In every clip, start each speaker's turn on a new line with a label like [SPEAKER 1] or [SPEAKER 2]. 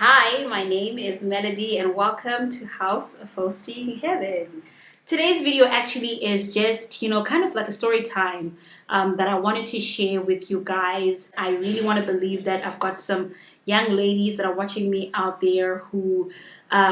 [SPEAKER 1] Hi, my name is Melody and welcome to House of Hosting Heaven. Today's video actually is just, kind of like a story time that I wanted to share with you guys. I really want to believe that I've got some young ladies that are watching me out there who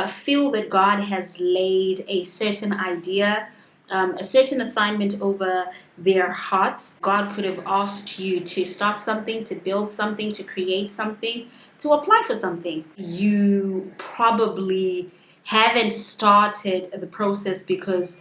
[SPEAKER 1] feel that God has laid a certain idea, a certain assignment over their hearts. God could have asked you to start something, to build something, to create something, to apply for something. You probably haven't started the process because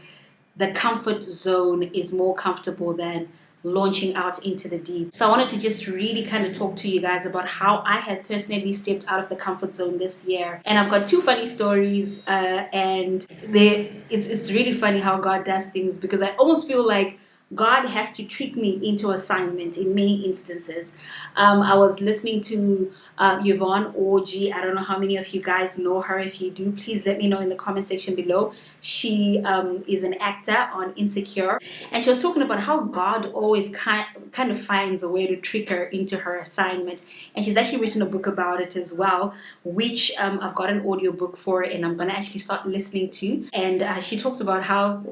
[SPEAKER 1] the comfort zone is more comfortable than launching out into the deep. So I wanted to just really kind of talk to you guys about how I have personally stepped out of the comfort zone this year. And I've got two funny stories, and it's really funny how God does things, because I almost feel like God has to trick me into assignment in many instances. I was listening to Yvonne Orji. I don't know how many of you guys know her. If you do, please let me know in the comment section below. She is an actor on Insecure, and she was talking about how God always kind of finds a way to trick her into her assignment. And she's actually written a book about it as well, which I've got an audiobook for, and I'm going to actually start listening to. And she talks about how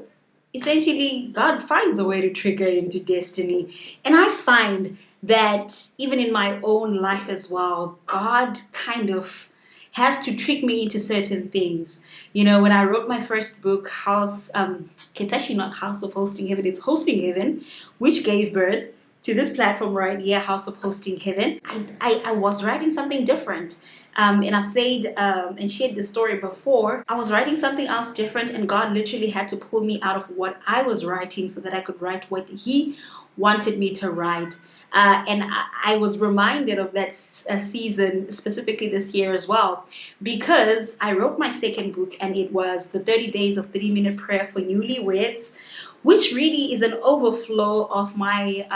[SPEAKER 1] essentially God finds a way to trigger into destiny. And I find that even in my own life as well, God kind of has to trick me into certain things. When I wrote my first book, it's actually not House of Hosting Heaven, it's Hosting Heaven, which gave birth to this platform right here, House of Hosting Heaven. I was writing something different. And I've said and shared this story before. I was writing something else different, and God literally had to pull me out of what I was writing so that I could write what He wanted me to write. And I was reminded of that season, specifically this year as well, because I wrote my second book, and it was the 30 Days of 3-Minute Prayer for Newlyweds, which really is an overflow of my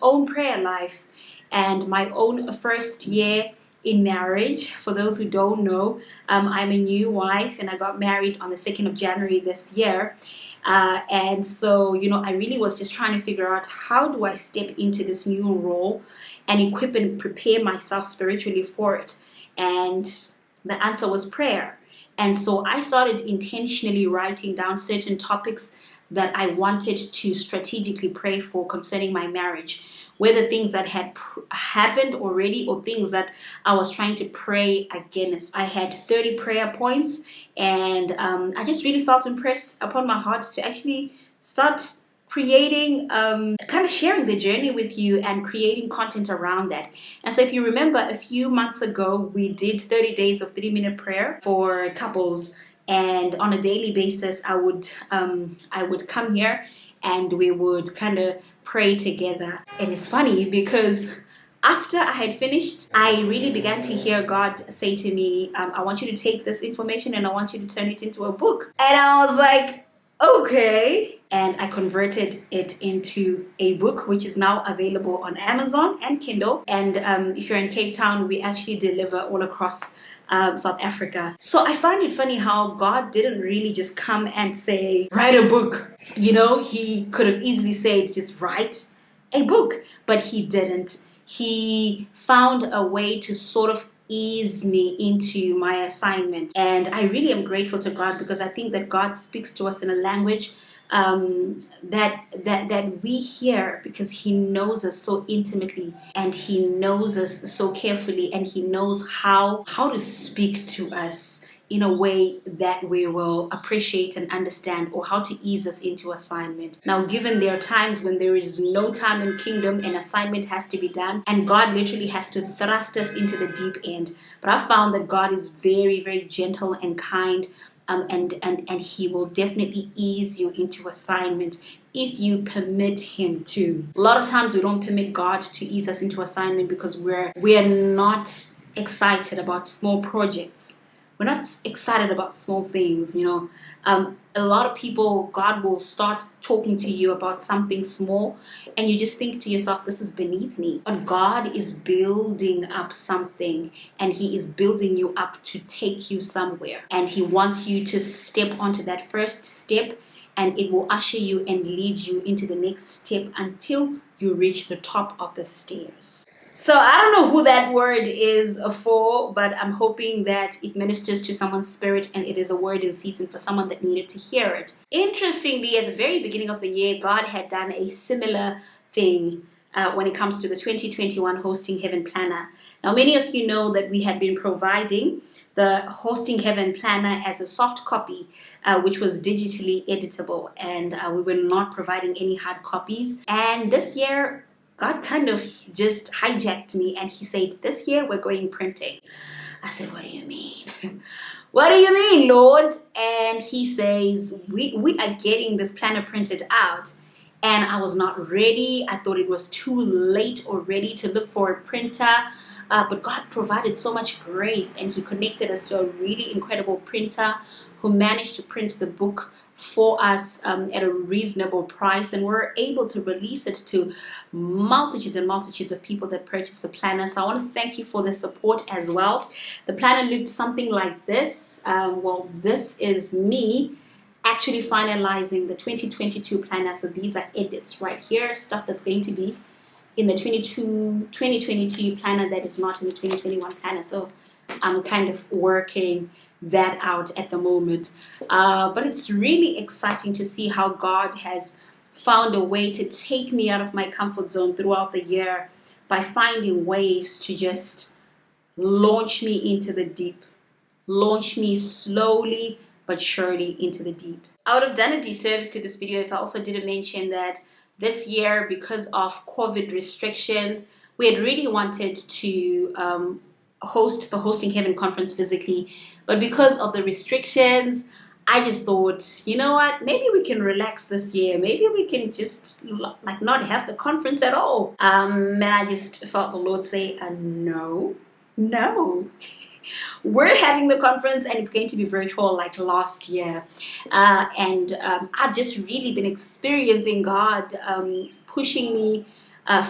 [SPEAKER 1] own prayer life and my own first year in marriage. For those who don't know, I'm a new wife, and I got married on the 2nd of January this year. And so, I really was just trying to figure out, how do I step into this new role and equip and prepare myself spiritually for it? And the answer was prayer. And so I started intentionally writing down certain topics that I wanted to strategically pray for concerning my marriage, whether things that had happened already or things that I was trying to pray against. I had 30 prayer points, and I just really felt impressed upon my heart to actually start creating, kind of sharing the journey with you and creating content around that. And so if you remember, a few months ago, we did 30 days of 3-minute prayer for couples. And on a daily basis, I would come here and we would kind of pray together. And it's funny because after I had finished, I really began to hear God say to me, I want you to take this information and I want you to turn it into a book. And I was like, okay. And I converted it into a book, which is now available on Amazon and Kindle. And if you're in Cape Town, we actually deliver all across South Africa. So I find it funny how God didn't really just come and say, write a book. He could have easily said, just write a book, but He didn't. He found a way to sort of ease me into my assignment. And I really am grateful to God, because I think that God speaks to us in a language that we hear, because He knows us so intimately, and He knows us so carefully, and He knows how to speak to us in a way that we will appreciate and understand, or how to ease us into assignment. Now, given there are times when there is no time in kingdom and assignment has to be done, and God literally has to thrust us into the deep end, but I found that God is very, very gentle and kind. And He will definitely ease you into assignment if you permit Him to. A lot of times we don't permit God to ease us into assignment because we're not excited about small projects. We're not excited about small things, A lot of people, God will start talking to you about something small, and you just think to yourself, this is beneath me. But God is building up something, and He is building you up to take you somewhere. And He wants you to step onto that first step, and it will usher you and lead you into the next step until you reach the top of the stairs. So I don't know who that word is for, but I'm hoping that it ministers to someone's spirit and it is a word in season for someone that needed to hear it. Interestingly, at the very beginning of the year, God had done a similar thing when it comes to the 2021 Hosting Heaven Planner. Now, many of you know that we had been providing the Hosting Heaven Planner as a soft copy, which was digitally editable, and we were not providing any hard copies. And this year, God kind of just hijacked me and he said, this year we're going printing. I said, what do you mean? What do you mean, Lord? And he says, we are getting this planner printed out. And I was not ready. I thought it was too late already to look for a printer. But God provided so much grace and he connected us to a really incredible printer who managed to print the book for us at a reasonable price, and we're able to release it to multitudes and multitudes of people that purchased the planner. So I want to thank you for the support as well. The planner looked something like this. This is me actually finalizing the 2022 planner. So these are edits right here, stuff that's going to be in the 2022 planner that is not in the 2021 planner. So I'm kind of working that out at the moment. But it's really exciting to see how God has found a way to take me out of my comfort zone throughout the year by finding ways to just launch me into the deep, launch me slowly but surely into the deep. I would have done a disservice to this video if I also didn't mention that this year, because of COVID restrictions, we had really wanted to host the Hosting Heaven conference physically, but because of the restrictions, I just thought, you know what, maybe we can relax this year. Maybe we can just like not have the conference at all. And I just felt the Lord say, no. We're having the conference and it's going to be virtual like last year. I've just really been experiencing God pushing me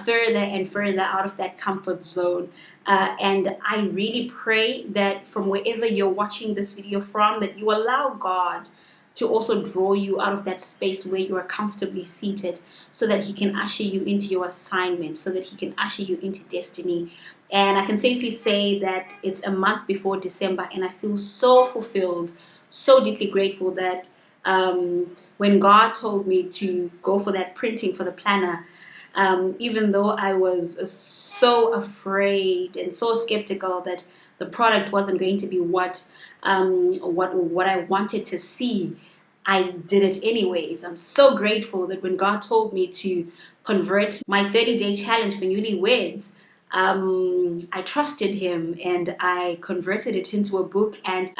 [SPEAKER 1] further and further out of that comfort zone. And I really pray that from wherever you're watching this video from, that you allow God to also draw you out of that space where you are comfortably seated so that he can usher you into your assignment, so that he can usher you into destiny. And I can safely say that it's a month before December and I feel so fulfilled, so deeply grateful that when God told me to go for that printing for the planner, even though I was so afraid and so skeptical that the product wasn't going to be what I wanted to see, I did it anyways. I'm so grateful that when God told me to convert my 30-day challenge for newlyweds, I trusted him and I converted it into a book, and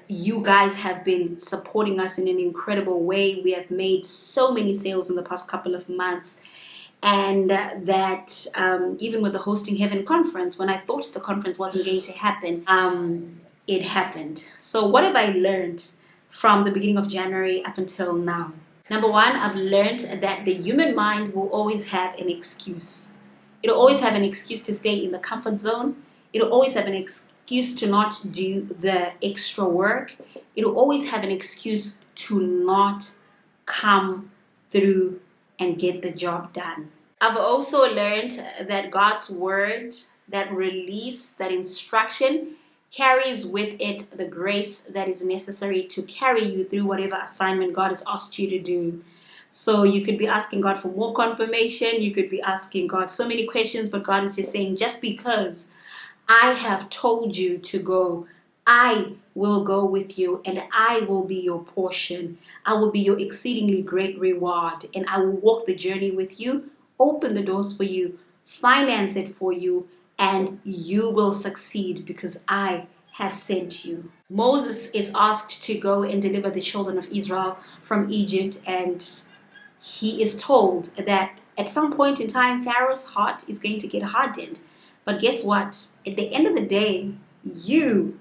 [SPEAKER 1] you guys have been supporting us in an incredible way. We have made so many sales in the past couple of months. And that even with the Hosting Heaven conference, when I thought the conference wasn't going to happen, it happened. So what have I learned from the beginning of January up until now? Number one, I've learned that the human mind will always have an excuse. It'll always have an excuse to stay in the comfort zone. It'll always have an excuse to not do the extra work. It'll always have an excuse to not come through and get the job done. I've also learned that God's word, that release, that instruction carries with it the grace that is necessary to carry you through whatever assignment God has asked you to do. So you could be asking God for more confirmation. You could be asking God so many questions, but God is just saying, just because I have told you to go, I will go with you and I will be your portion. I will be your exceedingly great reward, and I will walk the journey with you, open the doors for you, finance it for you, and you will succeed because I have sent you. Moses is asked to go and deliver the children of Israel from Egypt, and he is told that at some point in time, Pharaoh's heart is going to get hardened. But guess what? At the end of the day, you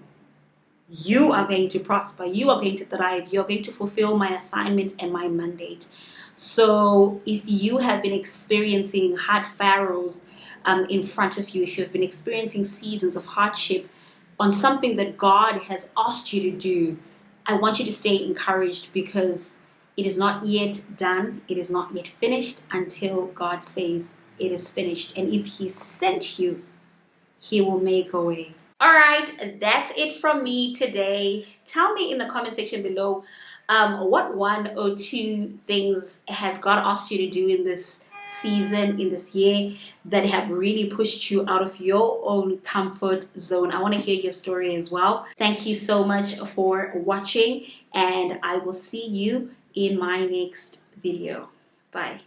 [SPEAKER 1] are going to prosper. You are going to thrive. You're going to fulfill my assignment and my mandate. So if you have been experiencing hard pharaohs in front of you, if you've been experiencing seasons of hardship on something that God has asked you to do, I want you to stay encouraged, because it is not yet done. It is not yet finished until God says it is finished. And if he sent you, He will make a way. All right, that's it from me today. Tell me in the comment section below what one or two things has God asked you to do in this season, in this year, that have really pushed you out of your own comfort zone. I want to hear your story as well. Thank you so much for watching, and I will see you in my next video. Bye.